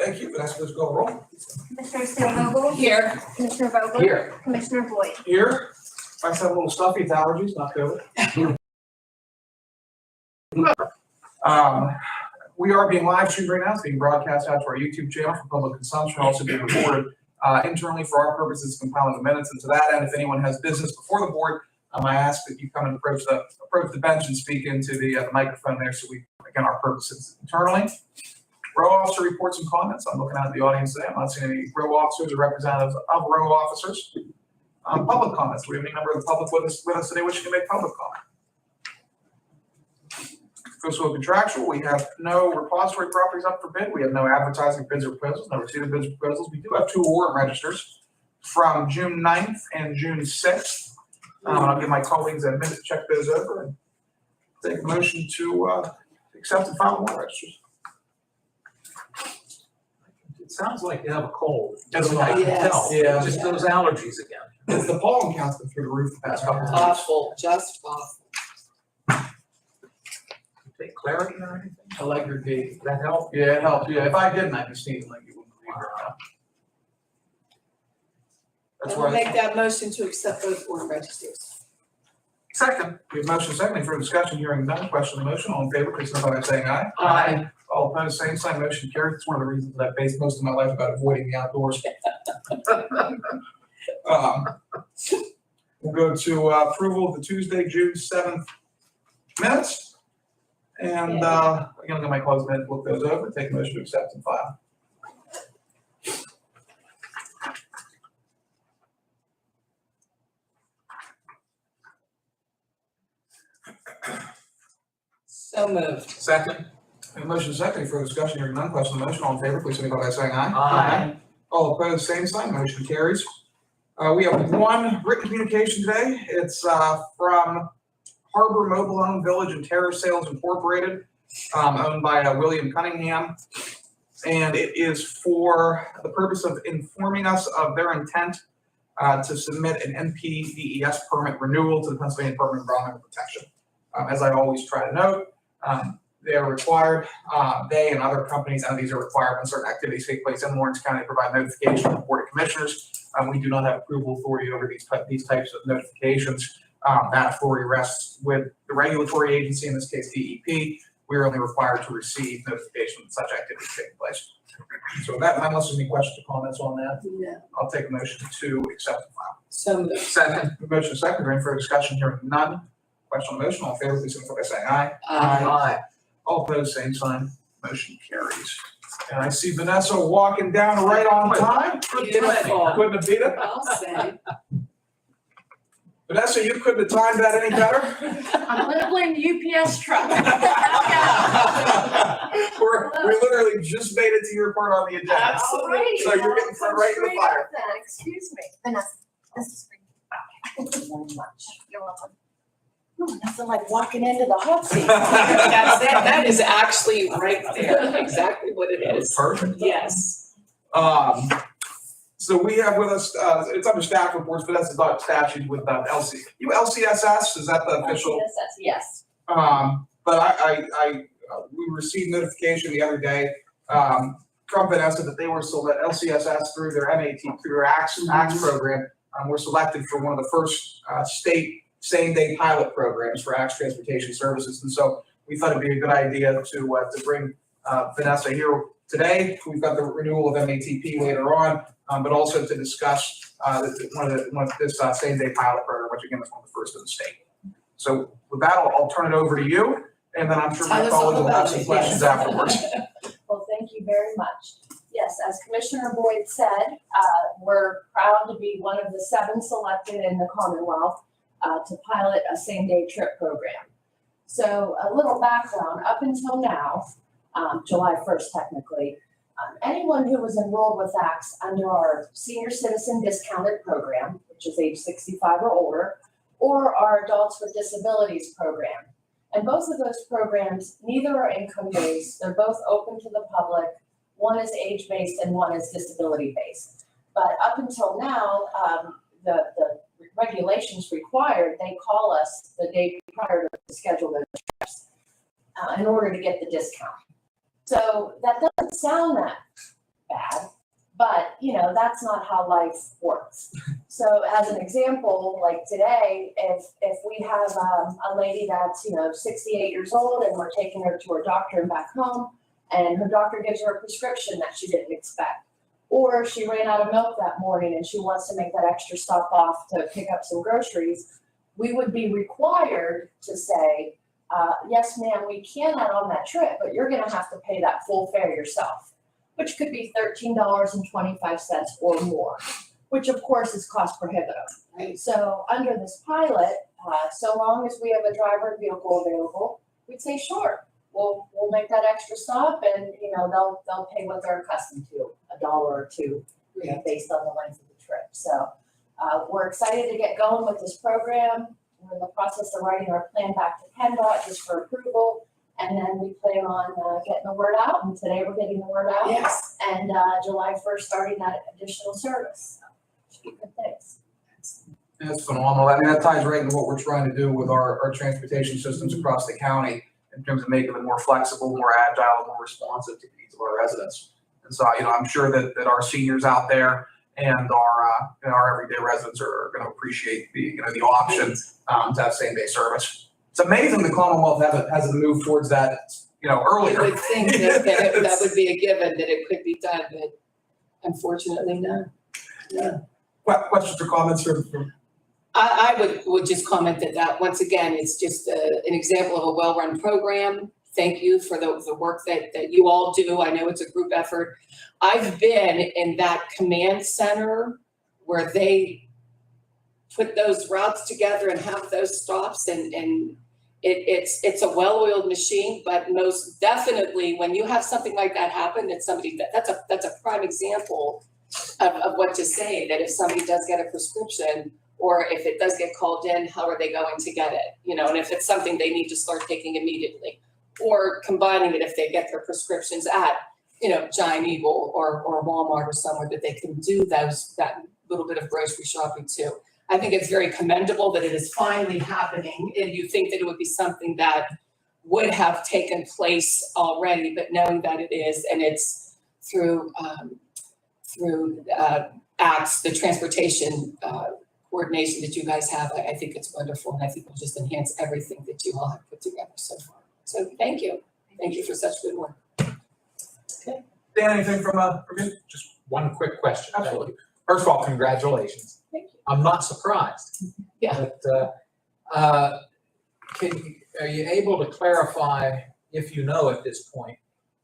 Thank you. Vanessa, let's go roll. Commissioner Steelvogel? Here. Commissioner Vogler? Here. Commissioner Boyd? Here. I have a little stuffy, it's allergies, not COVID. We are being live streamed right now. It's being broadcast out to our YouTube channel for public consumption, also being recorded internally for our purposes, compiling the minutes. And to that end, if anyone has business before the board, I ask that you come and approach the bench and speak into the microphone there, so we, again, our purposes internally. Row officer reports and comments. I'm looking at the audience today. I'm not seeing any row officers or representatives of row officers. Public comments. Do we have any member of the public with us today wishing to make public comment? Fiscal contractual, we have no repository properties up for bid. We have no advertising bids or proposals, no receipt of bids or proposals. We do have 2 warrant registers from June 9th and June 6th. I'll give my colleagues a minute to check those over and take a motion to accept and file warrant registers. It sounds like you have a cold. That's I what can Yes. tell. Yeah. Just those allergies again. It's the pollen count's been through the roof the past couple of weeks. Awful, just awful. Take clarity or anything? Allegrate, that help? Yeah, it helps. Yeah, if I didn't, I'd be sneezing like you wouldn't believe right now. That's I will why. make that motion to accept both warrant registers. Second. We have motion second for discussion, hearing none. Question on the motion. All in favor, please signify by saying aye. Aye. All opposed, same sign. Motion carries. It's one of the reasons that I've based most of my life about avoiding the outdoors. We'll go to approval of the Tuesday, June 7th minutes. And again, I'm gonna my close minute, look those over, take a motion to accept and file. So moved. Second. A motion second, any further discussion, hearing none, question on the motion, all in favor, please signify by saying aye. Aye. All opposed, same sign, motion carries. We have one written communication today. It's from Harbor Mobile Home Village and Terrace Sales Incorporated, owned by William Cunningham. And it is for the purpose of informing us of their intent to submit an NPDES permit renewal to the Pennsylvania Department of Environmental Protection. As I always try to note, they are required, they and other companies, entities are required when certain activities take place in Lawrence County to provide notification to the Board of Commissioners. We do not have approval authority over these types of notifications. That authority rests with the regulatory agency, in this case DEP. We are only required to receive notification of such activities taking place. So with that, unless there's any questions or comments on that, No. I'll take a motion to accept the file. So moved. Second. Motion second, any further discussion, hearing none. Question on the motion, all in favor, please signify by saying aye. Aye. All opposed, same sign. Motion carries. And I see Vanessa walking down right on time. Beautiful. Couldn't have beat it. I'll say. Vanessa, you couldn't have timed that any better. I'm gonna blame the UPS truck. We literally just made it to your part on the agenda. Absolutely. So you're getting thrown right in the fire. Excuse me. Vanessa, this is for you. Thank you very much. You're welcome. Nothing like walking into the hot seat. That's it. That is actually right there. Exactly what it is. Perfect. Yes. So we have with us, it's under staff reports, but that's about statute with LC. LCSS, is that the official? Yes. But we received notification the other day from Vanessa that they were LCSS through their MAT, through their ACTS program, were selected for one of the first state same-day pilot programs for ACTS transportation services. And so we thought it'd be a good idea to bring Vanessa here today. We've got the renewal of MATP later on, but also to discuss one of this same-day pilot program, which again is one of the first in the state. So with that, I'll turn it over to you, and then I'm sure my colleagues will have some questions afterwards. Well, thank you very much. Yes, as Commissioner Boyd said, we're proud to be one of the 7 selected in the Commonwealth to pilot a same-day trip program. So a little background, up until now, July 1st technically, anyone who was enrolled with ACTS under our Senior Citizen Discounted Program, which is age 65 or older, or our Adults with Disabilities Program. And both of those programs, neither are income-based, they're both open to the public. One is age-based and one is disability-based. But up until now, the regulations required, they call us the day prior to schedule those trips in order to get the discount. So that doesn't sound that bad, but, you know, that's not how life works. So as an example, like today, if we have a lady that's, you know, 68 years old and we're taking her to her doctor and back home, and her doctor gives her a prescription that she didn't expect, or she ran out of milk that morning and she wants to make that extra stop off to pick up some groceries, we would be required to say, yes, ma'am, we can add on that trip, but you're gonna have to pay that full fare yourself, which could be $13.25 or more, which of course is cost prohibitive. Right. So under this pilot, so long as we have a driver and vehicle available, we'd say, sure, we'll make that extra stop and, you know, they'll pay what they're accustomed to, $1 or $2, you know, based on the length of the trip. So we're excited to get going with this program. We're in the process of writing our plan back to PennDOT just for approval. And then we plan on getting the word out, and today we're getting the word out. Yes. And July 1st, starting that additional service. Should be good things. That's phenomenal. I mean, that ties right into what we're trying to do with our transportation systems across the county in terms of making them more flexible, more agile, more responsive to the needs of our residents. And so, you know, I'm sure that our seniors out there and our everyday residents are going to appreciate the option to have same day service. It's amazing the Commonwealth hasn't moved towards that, you know, earlier. You would think that would be a given, that it could be done, but unfortunately, no. No. Questions or comments from I would just comment that once again, it's just an example of a well-run program. Thank you for the work that you all do. I know it's a group effort. I've been in that command center where they put those routes together and have those stops, and it's a well-oiled machine, but most definitely when you have something like that happen, that's a prime example of what to say, that if somebody does get a prescription, or if it does get called in, how are they going to get it? You know, and if it's something they need to start taking immediately, or combining it if they get their prescriptions at, you know, Giant Eagle or Walmart or somewhere that they can do that little bit of grocery shopping too. I think it's very commendable that it is finally happening, and you think that it would be something that would have taken place already, but knowing that it is, and it's through ACTS, the transportation coordination that you guys have, I think it's wonderful, and I think it'll just enhance everything that you all have put together so far. So thank you. Thank you for such good work. Dan, anything from you? Just one quick question. Absolutely. First of all, congratulations. Thank you. I'm not surprised. Yeah. But are you able to clarify, if you know at this point,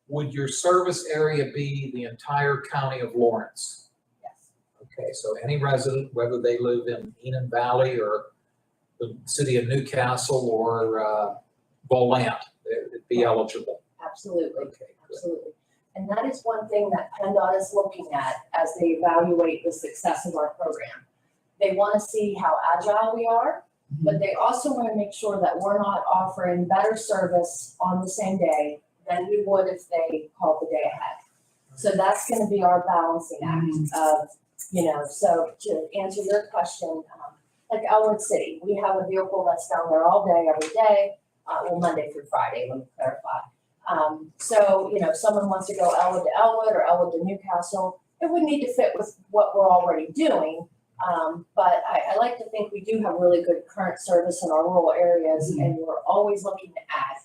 would your service area be the entire county of Lawrence? Yes. Okay, so any resident, whether they live in Enon Valley or the city of Newcastle or Volant, they'd be eligible. Absolutely. Okay, good. Absolutely. And that is one thing that PennDOT is looking at as they evaluate the success of our program. They want to see how agile we are, but they also want to make sure that we're not offering better service on the same day than we would if they called the day ahead. So that's going to be our balancing act of, you know, so to answer your question, like Elwood City, we have a vehicle that's down there all day, every day, well, Monday through Friday, let me clarify. So, you know, if someone wants to go Elwood to Elwood or Elwood to Newcastle, it would need to fit with what we're already doing. But I like to think we do have really good current service in our rural areas, and we're always looking to add.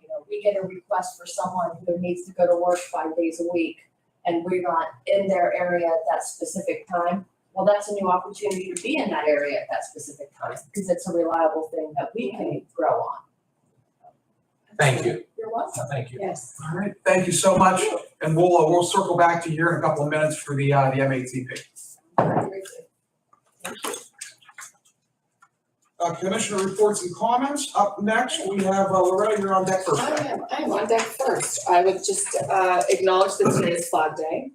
You know, we get a request for someone who needs to go to work 5 days a week, and we're not in their area at that specific time. Well, that's a new opportunity to be in that area at that specific time, because it's a reliable thing that we can grow on. Thank you. You're welcome. Thank you. Yes. All right, thank you so much, and we'll circle back to you here in a couple of minutes for the MATP. Very good. Commissioner reports and comments. Up next, we have Loretta. You're on deck first. I am on deck first. I would just acknowledge that today is Flag Day.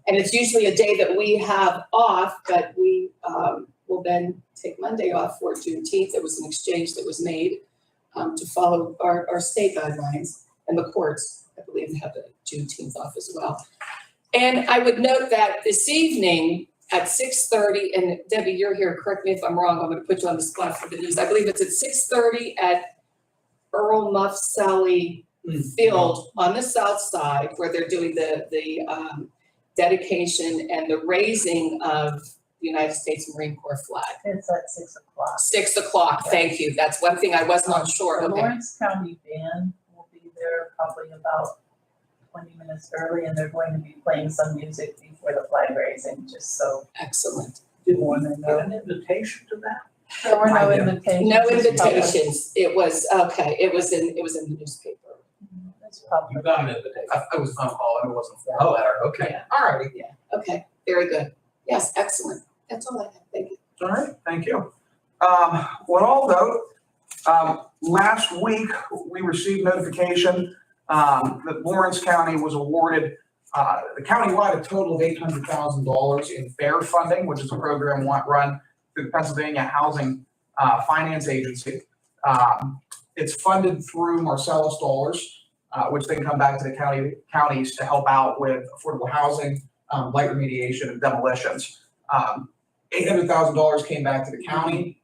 And it's usually a day that we have off, but we will then take Monday off for Juneteenth. There was an exchange that was made to follow our state guidelines, and the courts, I believe, have the Juneteenth off as well. And I would note that this evening at 6:30, and Debbie, you're here, correct me if I'm wrong, I'm gonna put you on the spot for the news. I believe it's at 6:30 at Earl Muff Sally Field on the south side, where they're doing the dedication and the raising of the United States Marine Corps flag. It's at 6 o'clock. 6 o'clock, thank you. That's one thing I was not sure. The Okay. Lawrence County band will be there probably about 20 minutes early, and they're going to be playing some music before the flag raising, just so Excellent. you want to know. An invitation to that? There were no I did. invitations. No It's public. invitations. It was, okay, it was in the newspaper. It's public. You got an invitation? It was a phone call, and it wasn't a formal letter. Okay, Yeah. all righty. Okay, very good. Yes, excellent. That's all I have. Thank you. All right, thank you. What I'll note, last week, we received notification that Lawrence County was awarded the countywide a total of $800,000 in FAIR funding, which is a program run through the Pennsylvania Housing Finance Agency. It's funded through Marcellus dollars, which then come back to the counties to help out with affordable housing, light remediation, and demolitions. $800,000 came back to the county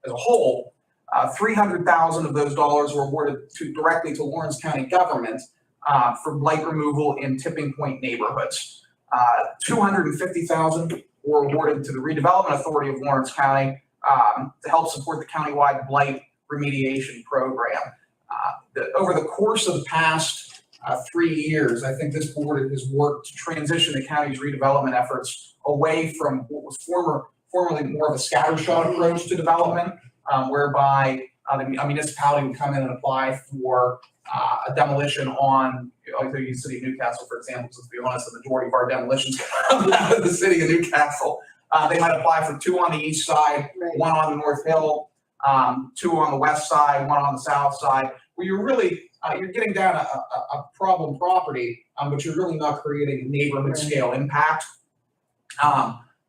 as a whole. $300,000 of those dollars were awarded directly to Lawrence County government for blight removal in tipping point neighborhoods. $250,000 were awarded to the Redevelopment Authority of Lawrence County to help support the countywide blight remediation program. Over the course of the past 3 years, I think this board has worked to transition the county's redevelopment efforts away from what was formerly more of a scattershot approach to development, whereby a municipality would come in and apply for a demolition on, like the city of Newcastle, for example, because to be honest, the majority of our demolitions come out of the city of Newcastle. They might apply for 2 on the east side, Right. 1 on the North Hill, 2 on the west side, 1 on the south side, where you're really, you're getting down a problem property, but you're really not creating a neighborhood scale impact.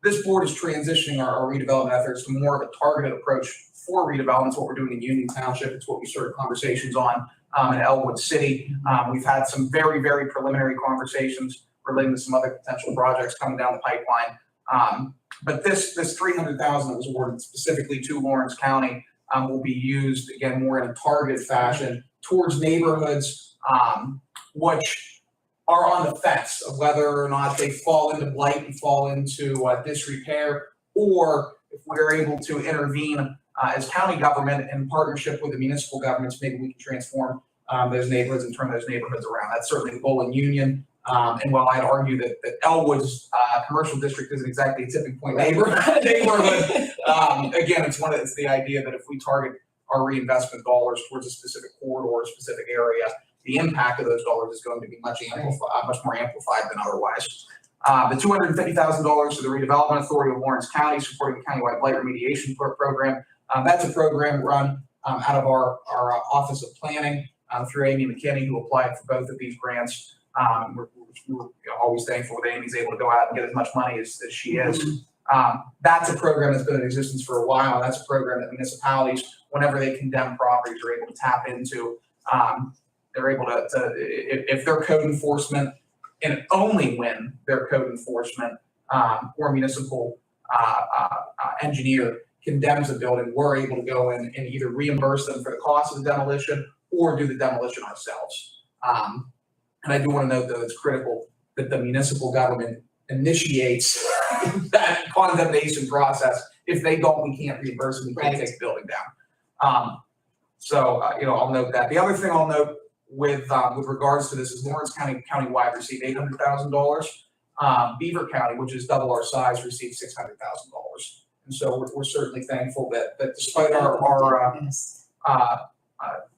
This board is transitioning our redevelopment efforts to more of a targeted approach for redevelopment. It's what we're doing in Union Township. It's what we started conversations on in Elwood City. We've had some very, very preliminary conversations relating to some other potential projects coming down the pipeline. But this $300,000 that was awarded specifically to Lawrence County will be used, again, more in a targeted fashion towards neighborhoods which are on the fence of whether or not they fall into blight and fall into disrepair, or if we're able to intervene as county government in partnership with the municipal governments, maybe we can transform those neighborhoods and turn those neighborhoods around. That's certainly the goal in Union. And while I'd argue that Elwood's commercial district isn't exactly a tipping point neighborhood, again, it's the idea that if we target our reinvestment dollars towards a specific corridor or a specific area, the impact of those dollars is going to be much more amplified than otherwise. The $250,000 to the Redevelopment Authority of Lawrence County, supporting the countywide blight remediation program. That's a program run out of our Office of Planning through Amy McKinney, who applied for both of these grants. We're always thankful that Amy's able to go out and get as much money as she is. That's a program that's been in existence for a while, and that's a program that municipalities, whenever they condemn properties, are able to tap into. They're able to if their code enforcement, and only when their code enforcement or municipal engineer condemns a building, we're able to go in and either reimburse them for the cost of the demolition or do the demolition ourselves. And I do want to note, though, it's critical that the municipal government initiates that condemnation process. If they don't, we can't reimburse them, we can't take the building down. I'll note that. The other thing I'll note with regards to this is Lawrence County countywide received $800,000. Beaver County, which is double our size, received $600,000. And so we're certainly thankful that despite our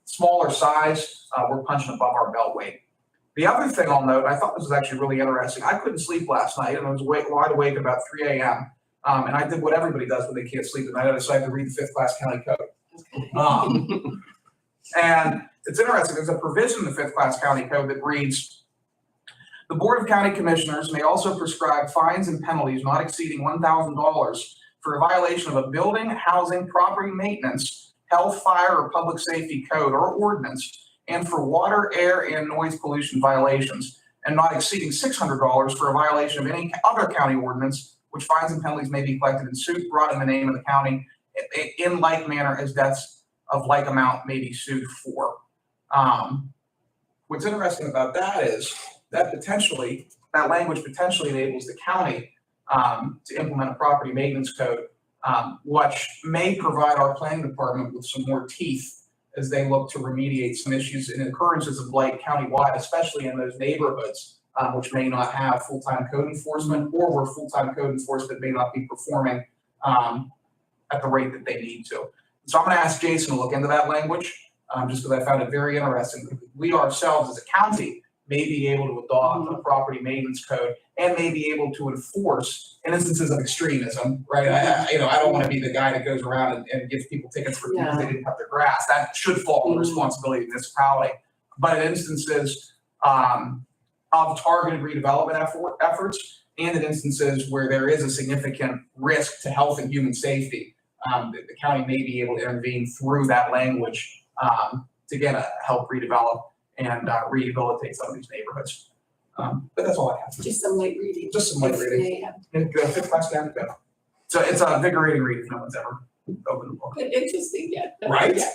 smaller size, we're punching above our belt weight. The other thing I'll note, I thought this was actually really interesting. I couldn't sleep last night, and I was wide awake about 3 a.m. And I did what everybody does when they can't sleep at night. I decided to read the 5th class county code. And it's interesting, there's a provision in the 5th class county code that reads, the Board of County Commissioners may also prescribe fines and penalties not exceeding $1,000 for a violation of a building, housing, property maintenance, health, fire, or public safety code or ordinance, and for water, air, and noise pollution violations, and not exceeding $600 for a violation of any other county ordinance, which fines and penalties may be collected in suit brought in the name of the county in like manner as debts of like amount may be sued for. What's interesting about that is that potentially that language potentially enables the county to implement a property maintenance code, which may provide our planning department with some more teeth as they look to remediate some issues and occurrences of blight countywide, especially in those neighborhoods, which may not have full-time code enforcement, or where full-time code enforcement may not be performing at the rate that they need to. So I'm going to ask Jason to look into that language, just because I found it very interesting. We ourselves as a county may be able to adopt a property maintenance code and may be able to enforce in instances of extremism, right? I don't want to be the guy that goes around and gives people tickets for because they didn't cut their grass. That should fall on the responsibility of the municipality. But in instances of targeted redevelopment efforts and in instances where there is a significant risk to health and human safety, the county may be able to intervene through that language to help redevelop and rehabilitate some of these neighborhoods. But that's all I have. Just some light reading. Just some light reading. And fifth class down to go. So it's a invigorating read if no one's ever opened the book. Interesting, yeah. Right? Yeah.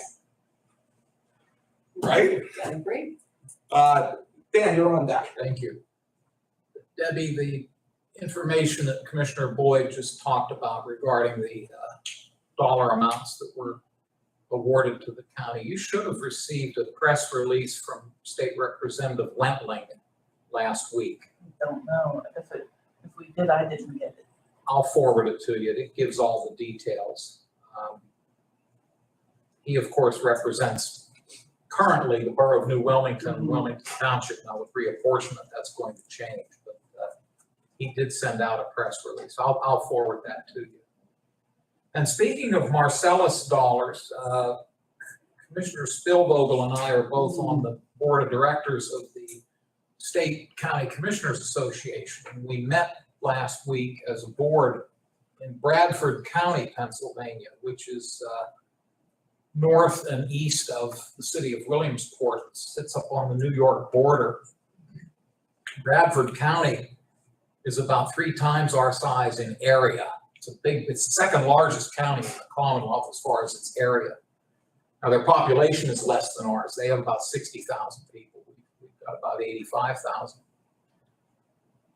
Right? Yeah, great. Dan, you're on deck. Thank you. Debbie, the information that Commissioner Boyd just talked about regarding the dollar amounts that were awarded to the county, you should have received a press release from State Representative Lentling last week. I don't know if we did, I didn't get it. I'll forward it to you. It gives all the details. He, of course, represents currently the borough of New Wilmington and Wilmington Township. Now with reapportionment, that's going to change, but he did send out a press release. I'll forward that to you. And speaking of Marcellus dollars, Commissioner Spielvogel and I are both on the board of directors of the State County Commissioners Association. And we met last week as a board in Bradford County, Pennsylvania, which is north and east of the city of Williamsport. It sits up on the New York border. Bradford County is about 3 times our size in area. It's the second largest county in the Commonwealth as far as its area. Now their population is less than ours. They have about 60,000 people. We've got about 85,000.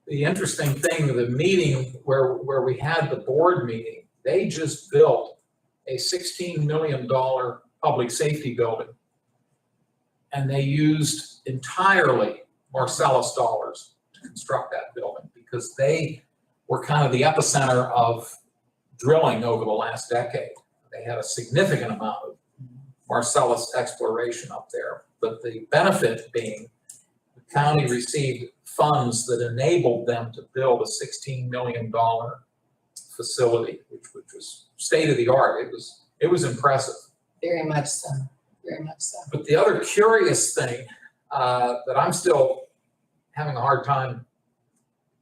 The interesting thing, the meeting where we had the board meeting, they just built a $16 million public safety building. And they used entirely Marcellus dollars to construct that building because they were kind of the epicenter of drilling over the last decade. They had a significant amount of Marcellus exploration up there, but the benefit being the county received funds that enabled them to build a $16 million facility, which was state of the art. It was impressive. Very much so, very much so. But the other curious thing that I'm still having a hard time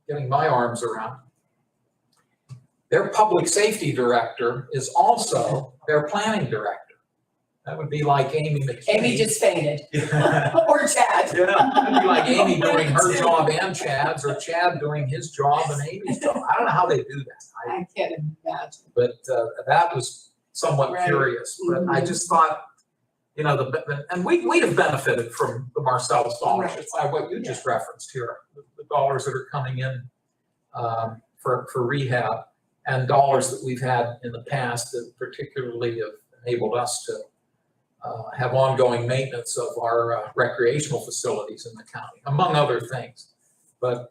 getting my arms around, their public safety director is also their planning director. That would be like Amy McKinney. Amy just fainted. Yeah. Or Chad. Yeah, it'd be like Amy doing her job and Chad's, or Chad doing his job and Amy's job. I don't know how they do that. I can't imagine. But that was somewhat Right. curious. But I just thought, and we'd have benefited from the Marcellus dollars. Right. It's like what you just referenced here, the dollars that are coming in for rehab and dollars that we've had in the past that particularly have enabled us to have ongoing maintenance of our recreational facilities in the county, among other things. But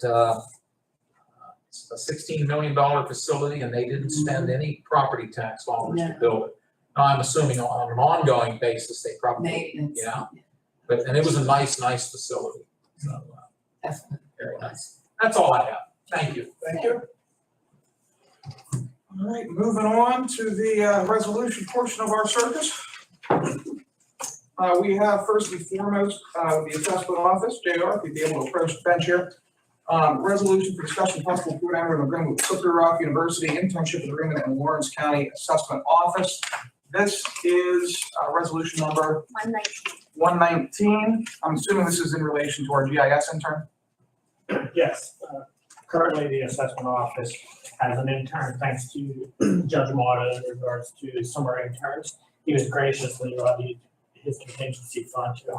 it's a $16 million facility and they didn't spend any property tax dollars to build it. Now, I'm assuming on an ongoing basis, they probably, Maintenance. and it was a nice facility. So Definitely. very nice. That's all I have. Thank you. Thank you. All right, moving on to the resolution portion of our circus. We have first and foremost the assessment office, JR, if you'd be able to approach the bench here. Resolution for discussion possible approval of agreement with Slippery Rock University internship agreement in Lawrence County Assessment Office. This is resolution number 119. I'm assuming this is in relation to our GIS intern. Yes, currently the assessment office has an intern, thanks to Judge Mata in regards to summer interns. He was graciously levied his contingency fund to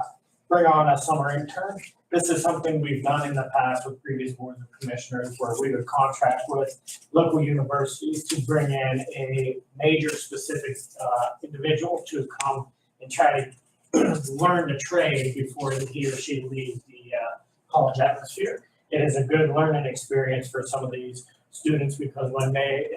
bring on a summer intern. This is something we've done in the past with previous boards of commissioners where we would contract with local universities to bring in a major specific individual to come and try to learn the trade before he or she leaves the college atmosphere. It is a good learning experience for some of these students because when they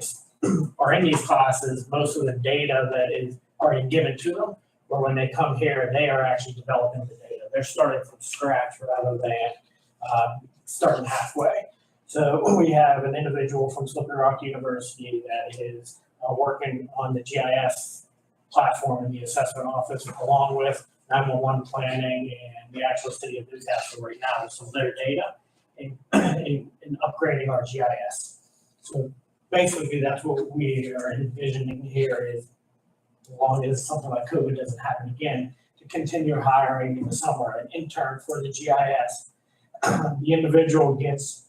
are in these classes, most of the data that is already given to them, but when they come here, they are actually developing the data. They're starting from scratch rather than starting halfway. So we have an individual from Slippery Rock University that is working on the GIS platform in the assessment office along with 911 planning and the actual city of Newcastle right now. So their data in upgrading our GIS. So basically that's what we are envisioning here is as long as something like COVID doesn't happen again, to continue hiring in the summer an intern for the GIS. The individual gets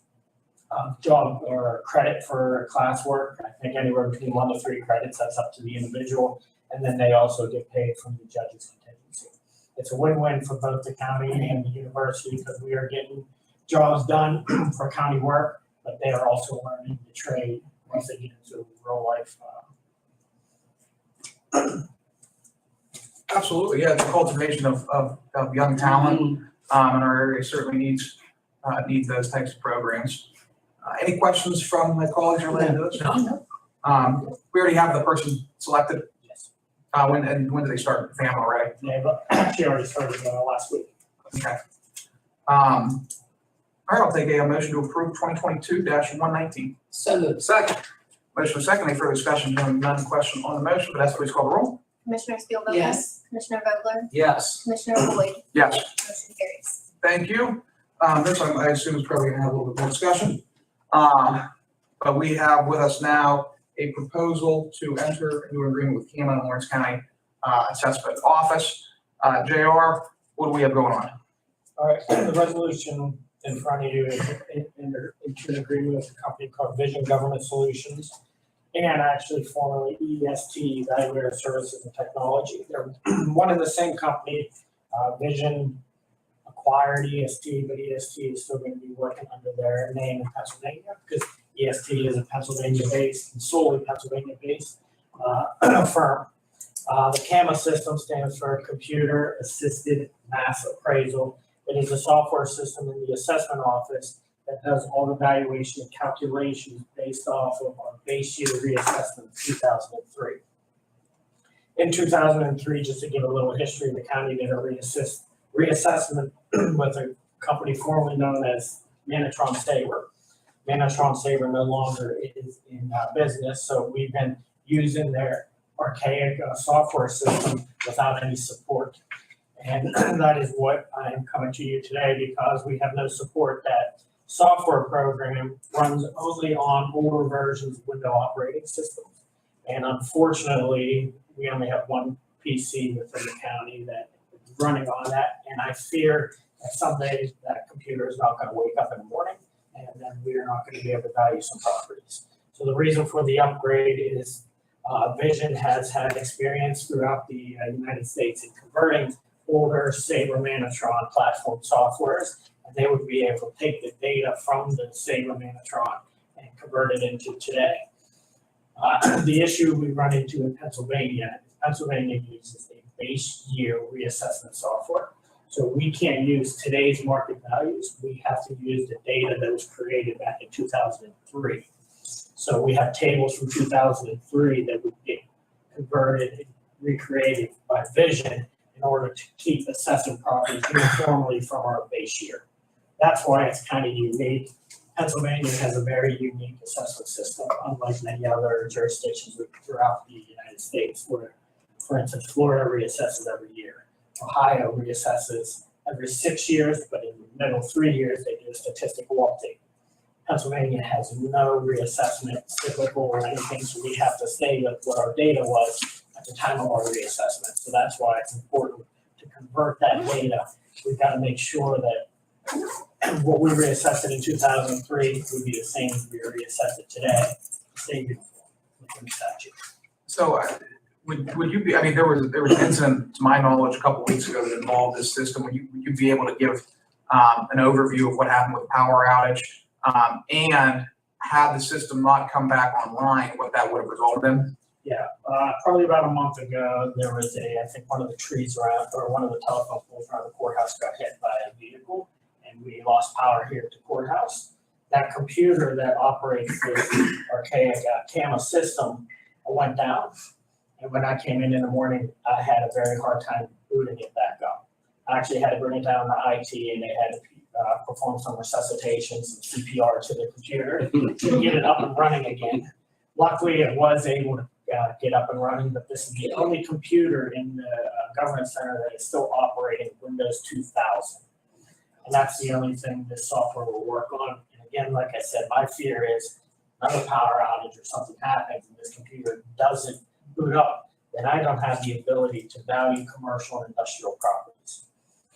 job or credit for classwork. I think anywhere between 1 to 3 credits, that's up to the individual. And then they also get paid from the judge's contingency. It's a win-win for both the county and the university because we are getting jobs done for county work, but they are also learning the trade once they get into real life. Absolutely, yeah, it's a cultivation of young talent, and our area certainly needs those types of programs. Any questions from my colleagues related to this? No. We already have the person selected. Yes. When do they start? They have already. They've actually already started last week. Okay. All right, I'll take a motion to approve 2022-119. So moved. Second. Motion is second. Any further discussion? Hearing none. Question on the motion. Vanessa, please call the roll. Commissioner Spielvogel? Yes. Commissioner Vogler? Yes. Commissioner Boyd? Yes. Motion carries. Thank you. This one I assume is probably gonna have a little bit more discussion. But we have with us now a proposal to enter into an agreement with Cameron and Lawrence County Assessment Office. JR, what do we have going on? All right, the resolution in front of you is into an agreement with a company called Vision Government Solutions and actually formerly EST, Evaluator Services and Technology. They're one and the same company. Vision acquired EST, but EST is still going to be working under their name in Pennsylvania because EST is a Pennsylvania-based, solely Pennsylvania-based firm. The CAMA system stands for Computer Assisted Mass Appraisal. It is a software system in the assessment office that does all the valuation and calculations based off of our base year reassessment of 2003. In 2003, just to give a little history, the county did a reassessment with a company formerly known as Manatron Sabre. Manatron Sabre no longer is in business, so we've been using their archaic software system without any support. And that is what I am coming to you today because we have no support. That software program runs only on older versions of Windows operating systems. And unfortunately, we only have one PC within the county that is running on that. And I fear that someday that computer is not going to wake up in the morning and then we are not going to be able to value some properties. So the reason for the upgrade is Vision has had experience throughout the United States in converting older Sabre Manatron platform softwares, and they would be able to take the data from the Sabre Manatron and convert it into today. The issue we run into in Pennsylvania uses a base year reassessment software. So we can't use today's market values. We have to use the data that was created back in 2003. So we have tables from 2003 that would get converted and recreated by Vision in order to keep assessing properties uniformly from our base year. That's why it's kind of unique. Pennsylvania has a very unique assessment system, unlike many other jurisdictions throughout the United States, where, for instance, Florida reassesses every year. Ohio reassesses every 6 years, but in the middle 3 years, they do a statistical update. Pennsylvania has no reassessment, cyclical or anything, so we have to stay with what our data was at the time of our reassessment. So that's why it's important to convert that data. We've got to make sure that what we reassessed in 2003 would be the same as we reassess it today, stay uniform within the statute. So would you be, I mean, there was an incident, to my knowledge, a couple of weeks ago that involved this system. Would you be able to give an overview of what happened with the power outage, and had the system not come back online, what that would have resulted in. Yeah, probably about a month ago, there was I think one of the trees around, or one of the telephone poles around the courthouse got hit by a vehicle, and we lost power here at the courthouse. That computer that operates this archaic CAMA system went down, and when I came in the morning, I had a very hard time booting it back up. I actually had to bring it down to IT, and they had to perform some resuscitations and CPR to the computer to get it up and running again. Luckily, it was able to get up and running, but this is the only computer in the government center that is still operating Windows 2000. And that's the only thing this software will work on. And again, like I said, my fear is another power outage or something happens and this computer doesn't boot up, then I don't have the ability to value commercial and industrial properties,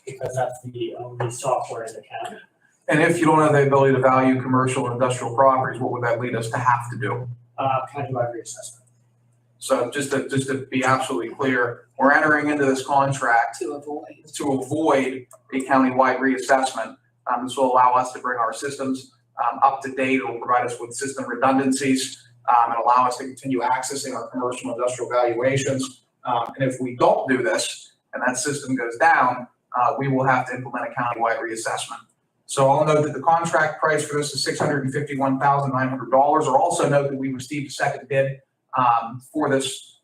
because that's the only software in the county. And if you don't have the ability to value commercial and industrial properties, what would that lead us to have to do? Countywide reassessment. So just to be absolutely clear, we're entering into this contract To avoid. to avoid a countywide reassessment. This will allow us to bring our systems up to date. It will provide us with system redundancies and allow us to continue accessing our commercial and industrial valuations. And if we don't do this and that system goes down, we will have to implement a countywide reassessment. So I'll note that the contract price for this is $651,900. I'll also note that we received a second bid for this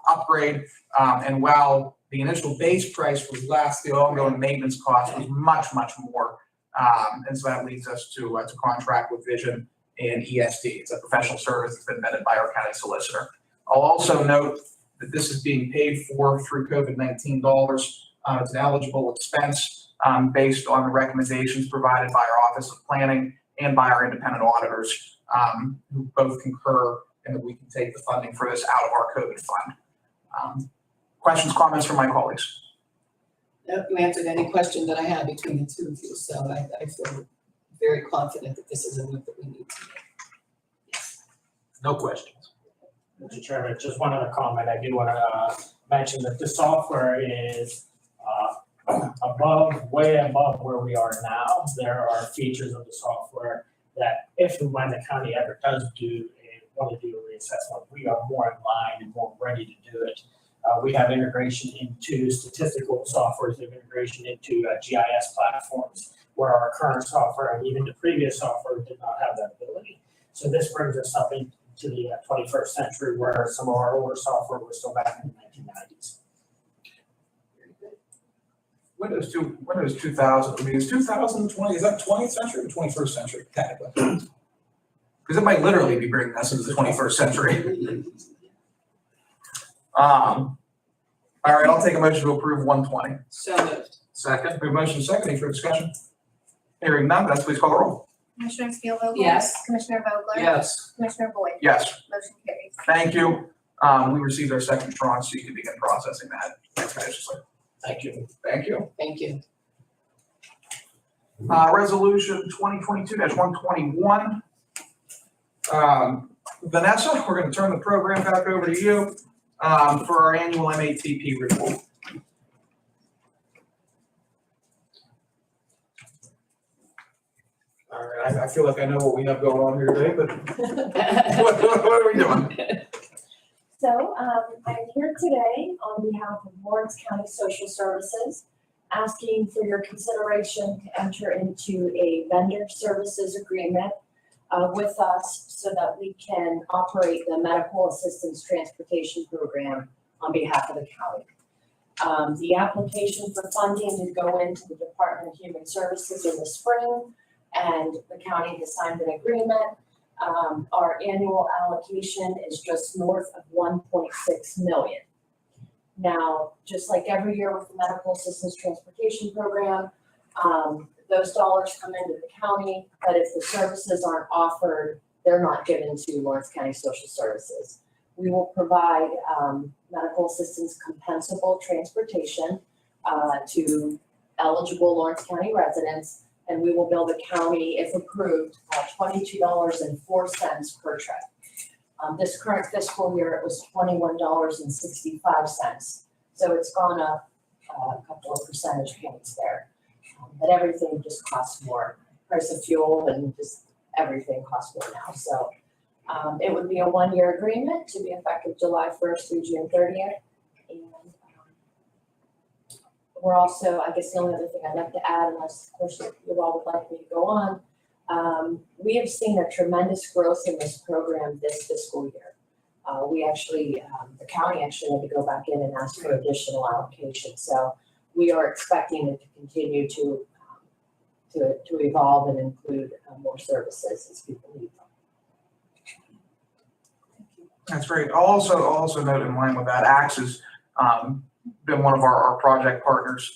upgrade. And while the initial base price was less, the ongoing maintenance cost was much, much more. And so that leads us to contract with Vision and ESD. It's a professional service that's been vetted by our county solicitor. I'll also note that this is being paid for through COVID-19 dollars. It's an eligible expense based on the recommendations provided by our Office of Planning and by our independent auditors, who both concur and that we can take the funding for this out of our COVID fund. Questions, comments from my colleagues? Nope, you answered any question that I had between the two of you, so I feel very confident that this is a move that we need to make. Yes. No questions. Mr. Chairman, just one other comment. I do want to mention that the software is way above where we are now. There are features of the software that if and when the county ever does want to do a reassessment, we are more in line and more ready to do it. We have integration into statistical softwares, we have integration into GIS platforms, where our current software and even the previous software did not have that ability. So this brings us up into the 21st century, where some of our older software was still back in the 1990s. Windows 2000, I mean, is 2020, is that 20th century or 21st century technically? Because it might literally be bringing us into the 21st century. All right, I'll take a motion to approve 120. So moved. Second? We have a motion second, any further discussion? Hearing none, Vanessa, please call the roll. Commissioner Spielvogel? Yes. Commissioner Vogler? Yes. Commissioner Boyd? Yes, Motion carries. thank you. We received our second tranche, so you can begin processing that expeditiously. Thank you. Thank you. Thank you. Resolution 2022-121. Vanessa, we're going to turn the program back over to you for our annual MATP report. All right, I feel like I know what we have going on here today, but what are we doing? So I'm here today on behalf of Lawrence County Social Services, asking for your consideration to enter into a vendor services agreement with us so that we can operate the medical assistance transportation program on behalf of the county. The application for funding would go into the Department of Human Services in the spring, and the county has signed an agreement. Our annual allocation is just north of 1.6 million. Now, just like every year with the medical assistance transportation program, those dollars come into the county, but if the services aren't offered, they're not given to Lawrence County Social Services. We will provide medical assistance compensable transportation to eligible Lawrence County residents, and we will bill the county, if approved, $22.04 per trip. This current fiscal year, it was $21.65. So it's gone up a couple of percentage points there. But everything just costs more, price of fuel and just everything costs more now, so. It would be a 1-year agreement to be effective July 1st through June 30th. And we're also, I guess the only other thing I'd like to add, unless of course you all would like me to go on, we have seen a tremendous growth in this program this fiscal year. We actually, the county actually had to go back in and ask for additional allocation, so we are expecting it to continue to evolve and include more services as people need them. That's great. I'll also note in line with that, ACTS has been one of our project partners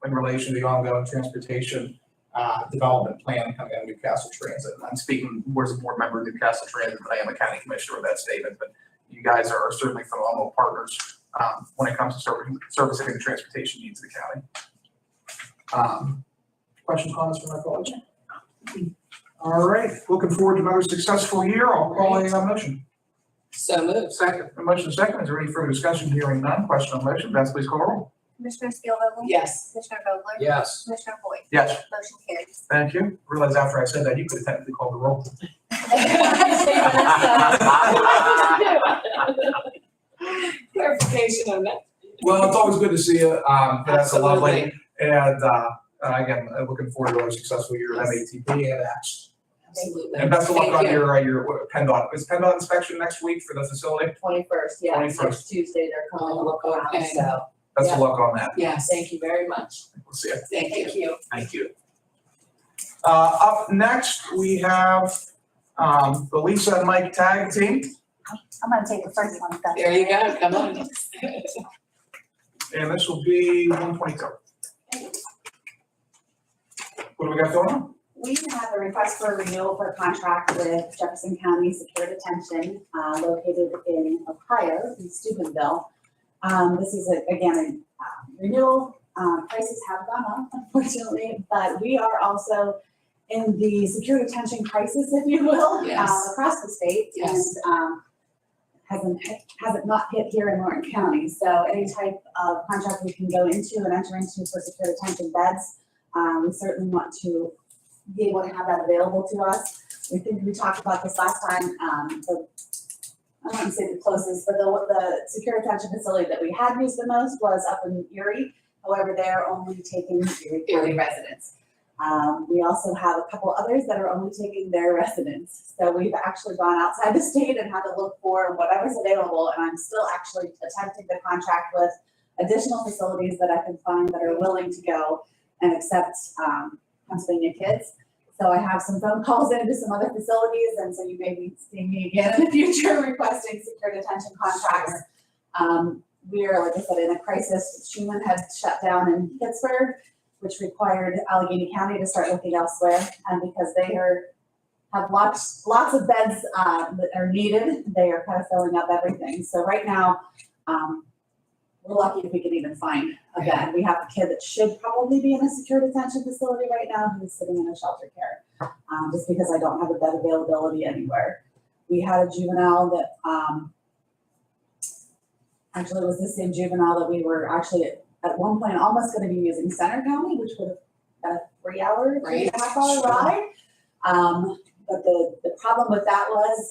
in relation to the ongoing transportation development plan coming out of Newcastle Transit. I'm speaking as a board member of Newcastle Transit, but I am a county commissioner of that statement. But you guys are certainly phenomenal partners when it comes to servicing the transportation needs of the county. Questions, comments from my colleagues? All right, looking forward to another successful year. I'll call a motion. So moved. Second. A motion second. Is there any further discussion? Hearing none. Question on the motion. Vanessa, please call the roll. Commissioner Steelvogel? Yes. Commissioner Vogler? Yes. Commissioner Boyd? Yes. Motion carries. Thank you. Realize after I said that, you could have technically called the roll. Clarification on that. Well, it's always good to see you. That's lovely. Absolutely. And again, looking forward to a successful year of MATP and ACTS. Absolutely. And best of luck Thank on you. your PennDOT. Is PennDOT inspection next week for the facility? 21st, yeah, 21st. next Tuesday, they're coming to look around, Okay. so, Best of luck on that. Yes, thank you very much. We'll see you. thank you. Thank you. Up next, we have the Lisa and Mike tag team. I'm gonna take the first one, if that's There you okay. go, come on. And this will be 122. What do we got going on? We have a request for renewal for a contract with Jefferson County Secure Detention, located in Ohio, in Steubenville. This is again, a renewal. Prices have gone up, unfortunately, but we are also in the secure detention crisis, if you will, Yes. across the state. Yes. And hasn't not hit here in Lawrence County. So any type of contract we can go into and enter into for secure detention beds, we certainly want to be able to have that available to us. We talked about this last time, I wouldn't say the closest, but the secure detention facility that we had used the most was up in Erie. However, they're only taking Erie County residents. We also have a couple others that are only taking their residents. So we've actually gone outside the state and had to look for whatever's available, and I'm still actually attempting to contract with additional facilities that I can find that are willing to go and accept Pennsylvania kids. So I have some phone calls into some other facilities, and so you may be seeing me again in the future requesting secure detention contracts. We are, like I said, in a crisis. Schumann had shut down in Pittsburgh, which required Allegheny County to start looking elsewhere. And because they have lots of beds that are needed, they are kind of filling up everything. So right now, we're lucky if we can even find a bed. We have a kid that should probably be in a secure detention facility right now who's sitting in a shelter care, just because I don't have a bed availability anywhere. We had a juvenile that actually it was the same juvenile that we were actually at one point almost going to be using Center County, which would have been a 3-hour, 3.5-hour ride. But the problem with that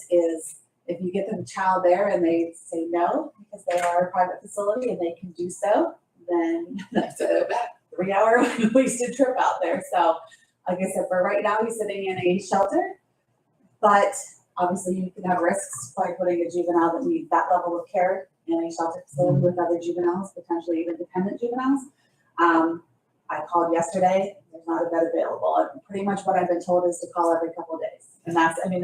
is if you get the child there and they say no, because they are a private facility and they can do so, then that's a 3-hour wasted trip out there. So like I said, for right now, he's sitting in a shelter, but obviously you can have risks by putting a juvenile that needs that level of care in a shelter facility with other juveniles, potentially even dependent juveniles. I called yesterday, there's not a bed available. And pretty much what I've been told is to call every couple of days. And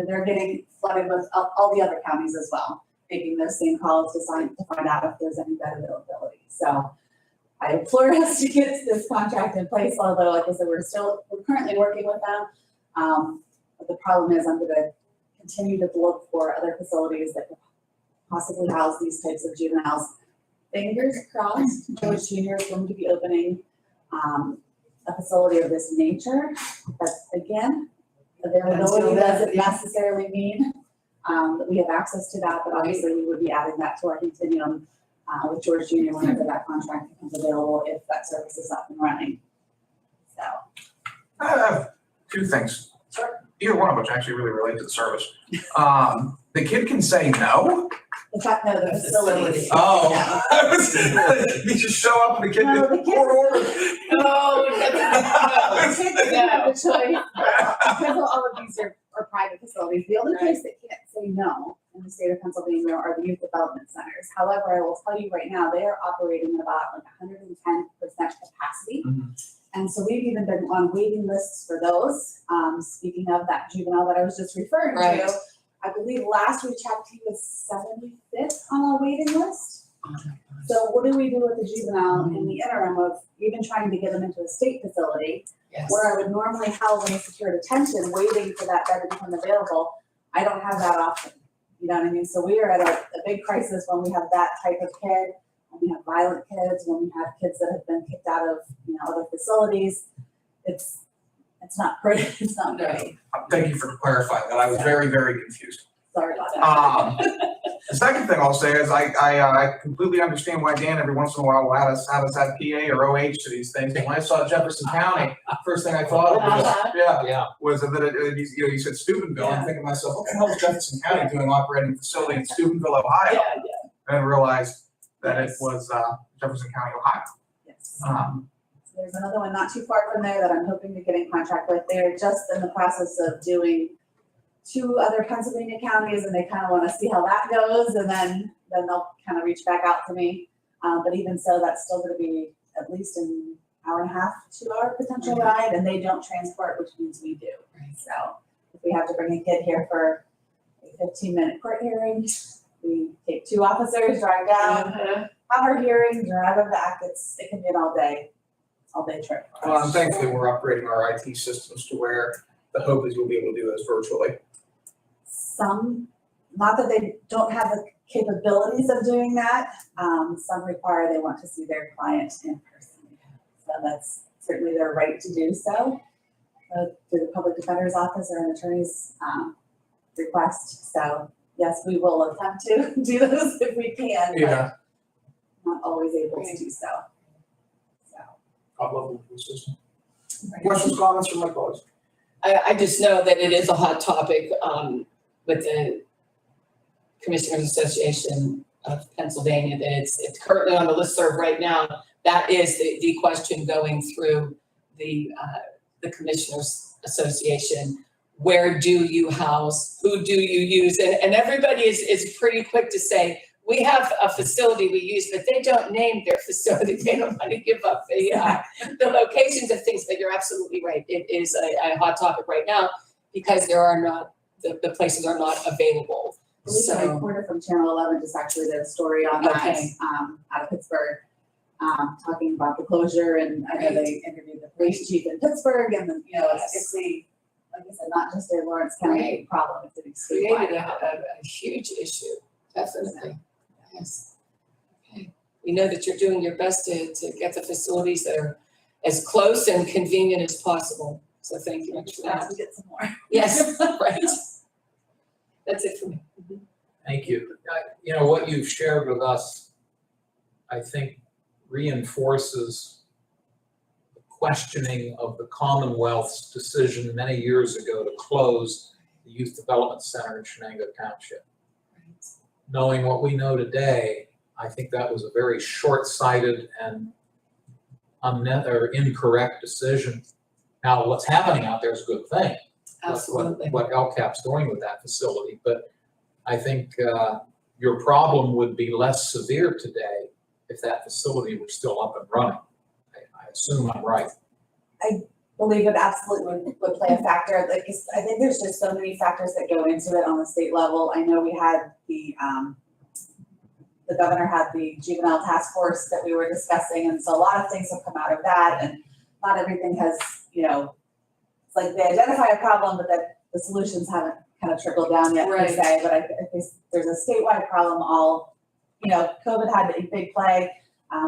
they're getting flooded with all the other counties as well, making those same calls to find out if there's any bed availability. So I implore us to get this contract in place, although like I said, we're currently working with them. But the problem is I'm gonna continue to look for other facilities that could possibly house these types of juveniles. Fingers crossed, George Jr. is going to be opening a facility of this nature. But again, availability doesn't necessarily mean that we have access to that, but obviously we would be adding that to our continuum with George Jr. whenever that contract becomes available, if that service is up and running. I have two things. Sure. Either one of which actually really relate to the service. The kid can say no. The fact, no, the facilities. Oh. You just show up and the kid No, the goes, kids- order. No, The kids no. have the choice. Because all of these are private facilities. The only place that can't say no in the state of Pennsylvania are the youth development centers. However, I will tell you right now, they are operating at about like 110% capacity. Mhm. And so we've even been on waiting lists for those. Speaking of that juvenile that I was just referring Right. to, I believe last we checked, he was 75th on our waiting list. So what do we do with the juvenile in the interim of even trying to get them into a state facility Yes. where I would normally house in secure detention, waiting for that bed to become available? I don't have that option. You know what I mean? So we are at a big crisis when we have that type of kid, when we have violent kids, when we have kids that have been kicked out of, other facilities. It's not pretty, it's not pretty. Thank you for clarifying that. I was very, very confused. Sorry about that. The second thing I'll say is I completely understand why Dan every once in a while will have us add PA or OH to these things. And when I saw Jefferson County, first thing I thought of was, Yeah. was that you said Steubenville. I'm thinking to myself, what the hell is Jefferson County doing operating a facility in Steubenville, Ohio? Yeah, And I realized that it was Jefferson County, Ohio. Yes. Um, There's another one not too far from there that I'm hoping to get in contract with. They're just in the process of doing 2 other Pennsylvania counties, and they kind of want to see how that goes, and then they'll kind of reach back out to me. But even so, that's still going to be at least an hour and a half, 2 hour potential ride, and they don't transport, which means we do. Right. So if we have to bring a kid here for a 15-minute court hearing, we take 2 officers, drive down, have our hearing, drive them back. It can be an all day trip. for Well, us. and thankfully, we're upgrading our IT systems to where the hope is we'll be able to do this virtually. Some, not that they don't have the capabilities of doing that, some require they want to see their client in person. So that's certainly their right to do so, through the public defender's office or an attorney's request. So yes, we will attempt to do those if we can, Yeah. but not always able to do so. Top level system. Questions, comments from my colleagues? I just know that it is a hot topic with the Commissioners Association of Pennsylvania, that it's currently on the listserv right now. That is the question going through the Commissioners Association. Where do you house? Who do you use? And everybody is pretty quick to say, we have a facility we use, but they don't name their facility. They don't want to give up the locations of things, but you're absolutely right. It is a hot topic right now because there are not, the places are not available. I believe the So, reporter from Channel 11 just actually did a story on that, Okay. out of Pittsburgh, talking about the closure, and I know they interviewed the police chief in Pittsburgh, and then, it's the, like I said, not just a Lawrence County problem, it's an created statewide. a huge issue, definitely. Yes. Okay. We know that you're doing your best to get the facilities that are as close and convenient as possible. So thank you much for that. Perhaps we get some more. Yes, right. That's it for me. Thank you. What you've shared with us, I think, reinforces the questioning of the Commonwealth's decision many years ago to close the Youth Development Center in Shenango Township. Knowing what we know today, I think that was a very short-sighted and incorrect decision. Now, what's happening out there is a good thing. Absolutely. What LCAP's doing with that facility, but I think your problem would be less severe today if that facility were still up and running. I assume I'm right. Believe it absolutely would play a factor. Like, I think there's just so many factors that go into it on the state level. I know we had the governor had the juvenile task force that we were discussing, and so a lot of things have come out of that, and not everything has, it's like they identify a problem, but that the solutions haven't kind of trickled down yet, per Right. se. But I think there's a statewide problem. COVID had a big play.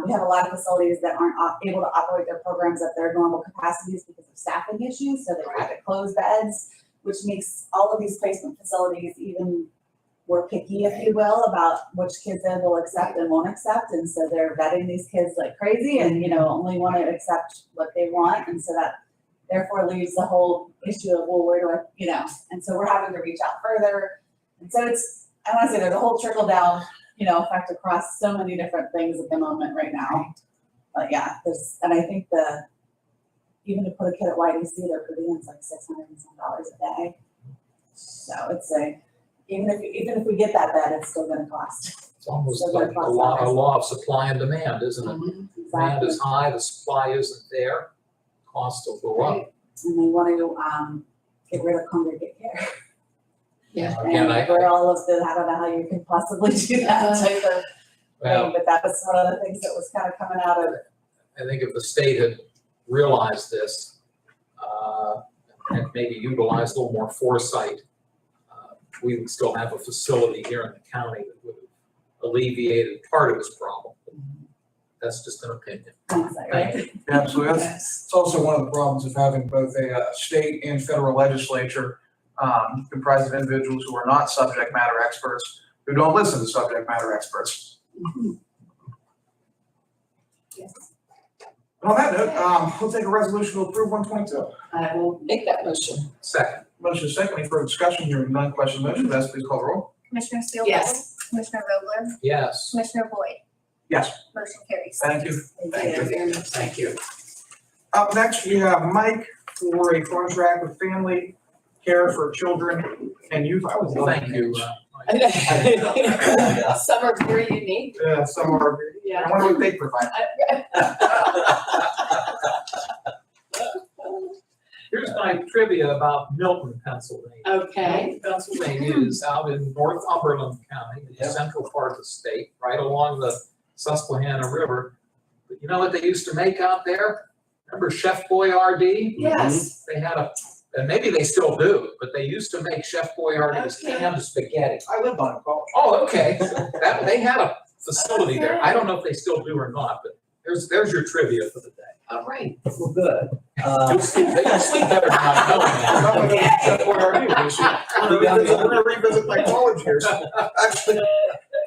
We have a lot of facilities that aren't able to operate their programs at their normal capacities because of staffing issues, so they've had to close beds, which makes all of these placement facilities even more picky, if you will, about which kids they will accept and won't accept. And so they're vetting these kids like crazy and, only want to accept what they want. And so that therefore leaves the whole issue of, well, where do I, and so we're having to reach out further. And so I wanna say there's a whole trickle down, effect across so many different things at the moment right now. But yeah, and I think even to put a kid at YDC, their per diem's like $600 and some a day. So it's even if we get that bed, it's still gonna cost. It's almost So like they're a law of supply and demand, isn't it? Demand Exactly. is high, the supply isn't there, costs will go up. And they want to get rid of congregate care. Yeah. Again, And I for all of I don't know how you can possibly do that type of well, thing, but that was one of the things that was kind of coming out of. I think if the state had realized this, and maybe utilized a little more foresight, we would still have a facility here in the county that would have alleviated part of this problem. That's just an opinion. Right? Absolutely. Yes. It's also one of the problems of having both a state and federal legislature comprised of individuals who are not subject matter experts, who don't listen to subject matter experts. Yes. And on that note, we'll take a resolution to approve 122. I will make that motion. Second, Motion is second, any further discussion, hearing none, question on the motion, Vanessa, please call the roll. Commissioner Steelvogel? Yes. Commissioner Vogler? yes. Commissioner Boyd? Yes. Motion carries. Thank you. Thank you very much. Thank you. Up next, we have Mike for a contract with Family Care for Children and Youth. I was Thank you. Some are very unique. Some are, I wonder what they provide. Here's my trivia about Milton, Pennsylvania. Okay. Milton, Pennsylvania is out in Northumberland County, in the central part of the state, right along the Susquehanna River. But you know what they used to make out there? Remember Chef Boyardee? Yes. They had and maybe they still do, but they used to make Chef Boyardee's Okay. canned spaghetti. I lived on it, college. Oh, okay. They had a facility there. I don't know if they still do or not, but there's your trivia for the day. All right. Well, good. You'll sleep better not knowing that. Chef Boyardee, we should- we're gonna revisit my college years. Actually,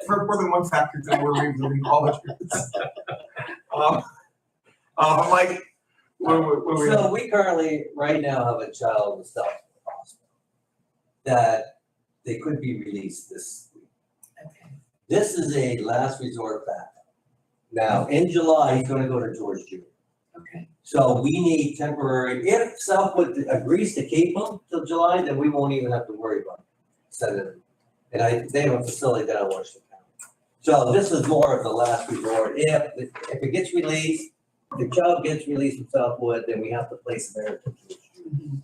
for more than one factor, too, we're revisiting college years. Mike, what we? So we currently, right now, have a child in South Hospital that they could be released this week. Okay. This is a last resort backup. Now, in July, he's gonna go to George Junior. Okay. So we need temporary, if Southwood agrees to keep him till July, then we won't even have to worry about sending him. And they have a facility down in Washington County. So this is more of the last resort. If it gets released, the child gets released from Southwood, then we have to place him there until George Junior.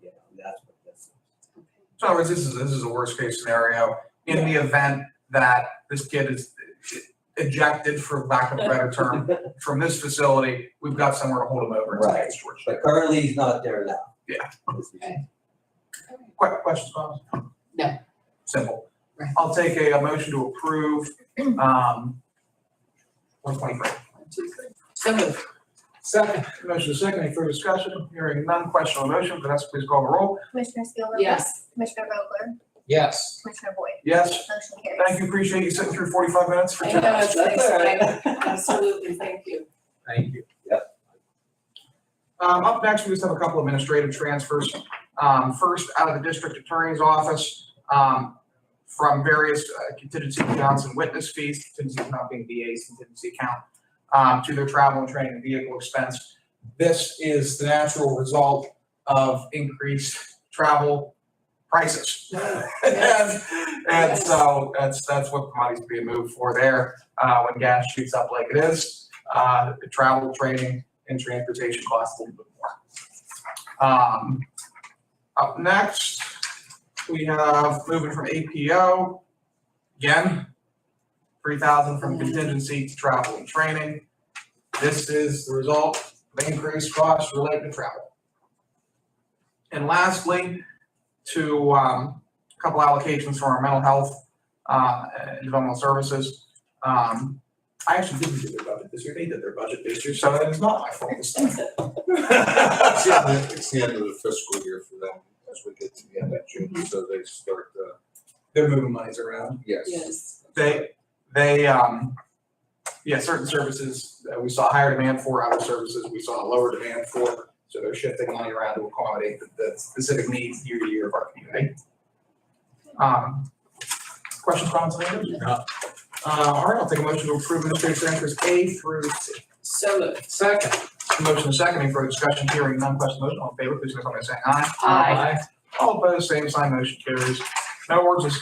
You know, that's what this is. So in other words, this is a worst case scenario. In the event that this kid is ejected, for lack of a better term, from this facility, we've got somewhere to hold him over until Right. it's George. But currently, he's not there now. Yeah. Okay. Questions, comments? No. Simple. Right. I'll take a motion to approve, 123. 1, 2, 3. So moved. Second. Motion is second, any further discussion? Hearing none, question on the motion, Vanessa, please call the roll. Commissioner Steelvogel? Yes. Commissioner Vogler? Yes. Commissioner Boyd? Yes, Motion carries. thank you, appreciate you sitting through 45 minutes for I 10 know, minutes. it's That's all right. exciting. Absolutely, thank you. Thank you. Up next, we just have a couple administrative transfers. First, out of the district attorney's office, from various contingency accounts and witness fees, contingency account being VA's contingency account, to their travel and training and vehicle expense. This is the natural result of increased travel prices. And so that's what commodities being moved for there. When gas shoots up like it is, the travel, training, and transportation costs a little bit more. Up next, we have moving from APO, again, 3,000 from contingency to travel and training. This is the result of increased costs related to travel. And lastly, to a couple allocations for our mental health and developmental services. I actually didn't do their budget this year. They did their budget this year, so it's not my fault this time. It's the end of the fiscal year for them as we get to the end of June, so they start, They're moving monies around. yes. Yes. Certain services we saw higher demand for, other services we saw lower demand for. So they're shifting money around to accommodate the specific needs year to year of our community. Questions, comments, on any? No. All right, I'll take a motion to approve administrative transfers A through C. So moved. Second. Motion is second, any further discussion, hearing none, question on the motion, all in favor, please signify by saying aye. Aye. All opposed, same sign, motion carries. No words is,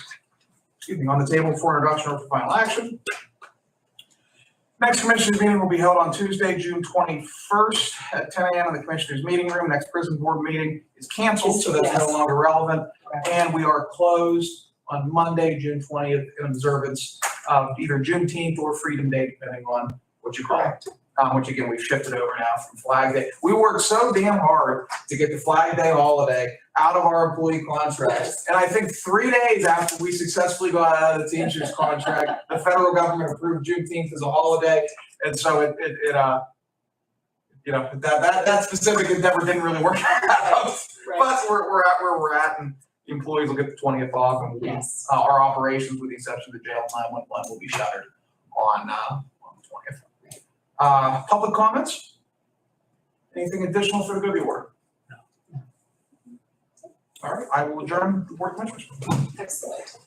on the table for introduction or for final action. Next commissioners meeting will be held on Tuesday, June 21st at 10 a.m. in the commissioners meeting room. Next prison board meeting is canceled, so that's no longer relevant. And we are closed on Monday, June 20th, in observance of either Juneteenth or Freedom Day, depending on what you call it. Which again, we've shifted over now from Flag Day. We worked so damn hard to get the Flag Day holiday out of our employee contracts. And I think 3 days after we successfully got out of the Teamsters contract, the federal government approved Juneteenth as a holiday. And so that specific endeavor didn't really work out. But we're at where we're at, and the employees will get the 20th off, and Yes. our operations, with the exception of the jail 911, will be shuttered on the 20th. Public comments? Anything additional for the good of the order? No. All right, I will adjourn the board of commissioners. Excellent.